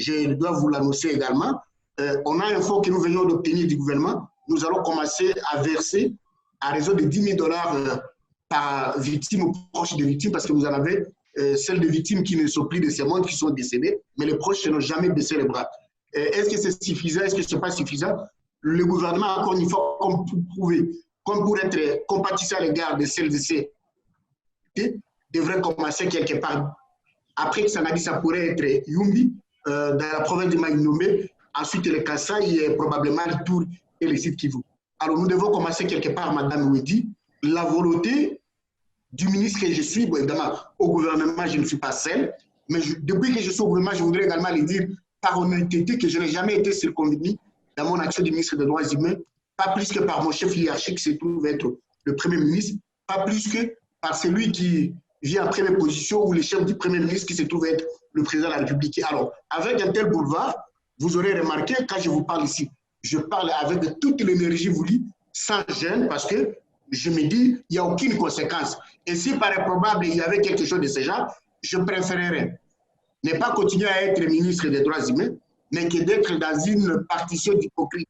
je dois vous l'annoncer également. On a un fonds que nous venons d'obtenir du gouvernement. Nous allons commencer à verser à raison de 10 000 $ par victime ou proche de victime, parce que vous en avez celles de victimes qui ne sont plus de ces mondes, qui sont décédées, mais les proches n'ont jamais baissé les bras. Est-ce que c'est suffisant? Est-ce que ce n'est pas suffisant? Le gouvernement, encore une fois, comme pour prouver, comme pour être compatissant à l'égard de celles et ces devrait commencer quelque part. Après que ça pourrait être Yumbi, dans la province de Maïnomé, ensuite le Kassai et probablement le Tour et le site Kivu. Alors nous devons commencer quelque part, Madame Ouedi. La volonté du ministre que je suis, bon, évidemment, au gouvernement, je ne suis pas seul, mais depuis que je suis au gouvernement, je voudrais également le dire par honnêteté que je n'ai jamais été circonvenu dans mon action du ministre des Droits humains, pas plus que par mon chef hiérarchique qui se trouve être le Premier ministre, pas plus que par celui qui vient en première position ou le chef du Premier ministre qui se trouve être le président de la République. Alors, avec un tel boulevard, vous aurez remarqué, quand je vous parle ici, je parle avec toute l'énergie voulue, sans gêne, parce que je me dis, il n'y a aucune conséquence. Et s'il paraît probable qu'il y avait quelque chose de ce genre, je préférerais ne pas continuer à être ministre des Droits humains, mais que d'être dans une partition d'hypocrite.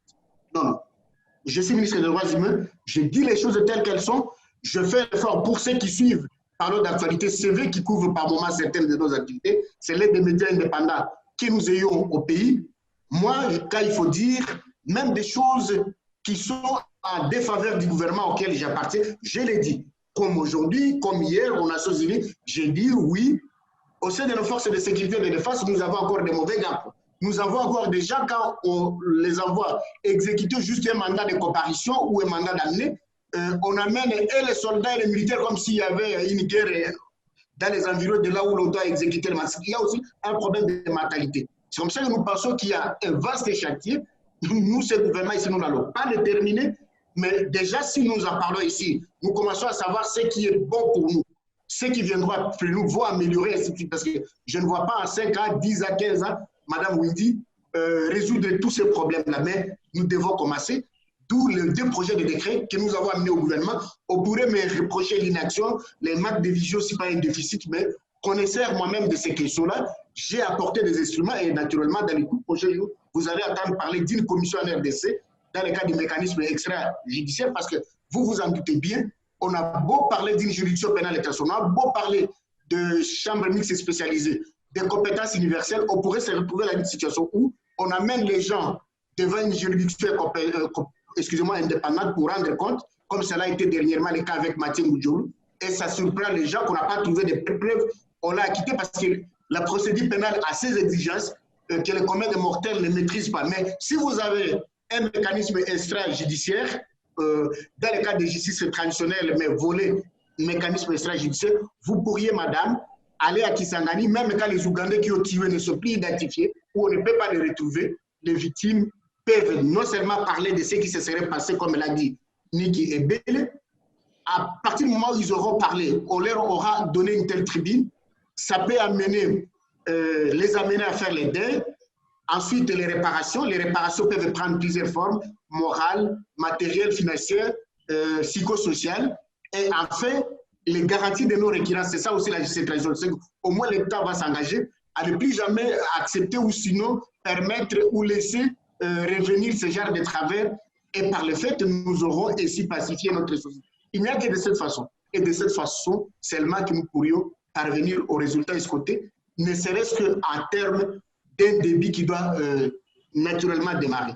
Non, non. Je suis ministre des Droits humains, je dis les choses telles qu'elles sont, je fais l'effort pour ceux qui suivent par l'ordre d'actualité CV qui couvre par moment certaines de nos activités, c'est l'aide des médias indépendants que nous ayons au pays. Moi, quand il faut dire, même des choses qui sont en défaveur du gouvernement auquel j'appartiens, je l'ai dit. Comme aujourd'hui, comme hier, aux Nations Unies, j'ai dit oui, au sein de nos forces de sécurité et de défense, nous avons encore des mauvais gars. Nous avons encore des gens, quand on les envoie exécuter juste un mandat de comparution ou un mandat d'amener, on amène et les soldats et les militaires comme s'il y avait une guerre dans les environs de là où l'on doit exécuter le massacre. Il y a aussi un problème de mentalité. C'est comme ça que nous pensons qu'il y a un vaste chantier. Nous, ce gouvernement ici, nous n'allons pas le terminer, mais déjà, si nous en parlons ici, nous commençons à savoir ce qui est bon pour nous. Ce qui viendra après nous vont améliorer, ainsi de suite, parce que je ne vois pas en 5 ans, 10 à 15 ans, Madame Ouidi, résoudre tous ces problèmes-là. Mais nous devons commencer, d'où les 2 projets de décret que nous avons amenés au gouvernement. On pourrait me reprocher l'inaction, les maths de vision, ce n'est pas un déficit, mais connaisseur moi-même de ces questions-là, j'ai apporté des instruments et naturellement, dans les prochains jours, vous allez entendre parler d'une commission en RDC dans le cadre du mécanisme extrajudiciaire, parce que vous vous en doutez bien, on a beau parler d'une juridiction pénale internationale, beau parler de chambres mixtes spécialisées, de compétences universelles, on pourrait se retrouver dans une situation où on amène les gens devant une juridiction indépendante pour rendre compte, comme cela a été dernièrement le cas avec Mathieu Moudjoulou, et ça surprend les gens qu'on n'a pas trouvé de preuves, on l'a acquitté parce que la procédure pénale a ses exigences que le commun des mortels ne maîtrise pas. Mais si vous avez un mécanisme extrajudiciaire, dans le cas de justice traditionnelle, mais volé, mécanisme extrajudiciaire, vous pourriez, madame, aller à Kisangani, même quand les Ougandais qui ont tué ne sont plus identifiés, ou on ne peut pas les retrouver, les victimes peuvent non seulement parler de ce qui se serait passé, comme l'a dit Niki et Bele, à partir du moment où ils auront parlé, on leur aura donné une telle tribune, ça peut amener, les amener à faire les deuils. Ensuite, les réparations peuvent prendre plusieurs formes, morales, matérielles, financières, psychosociales. Et enfin, les garanties de non-récurrence, c'est ça aussi la justice transition. Au moins, l'État va s'engager à ne plus jamais accepter ou sinon permettre ou laisser revenir ce genre de travers. Et par le fait, nous aurons ainsi pacifié notre société. Il n'y a que de cette façon. Et de cette façon seulement que nous pourrions parvenir aux résultats escomptés, ne serait-ce qu'en termes d'un débit qui doit naturellement démarrer.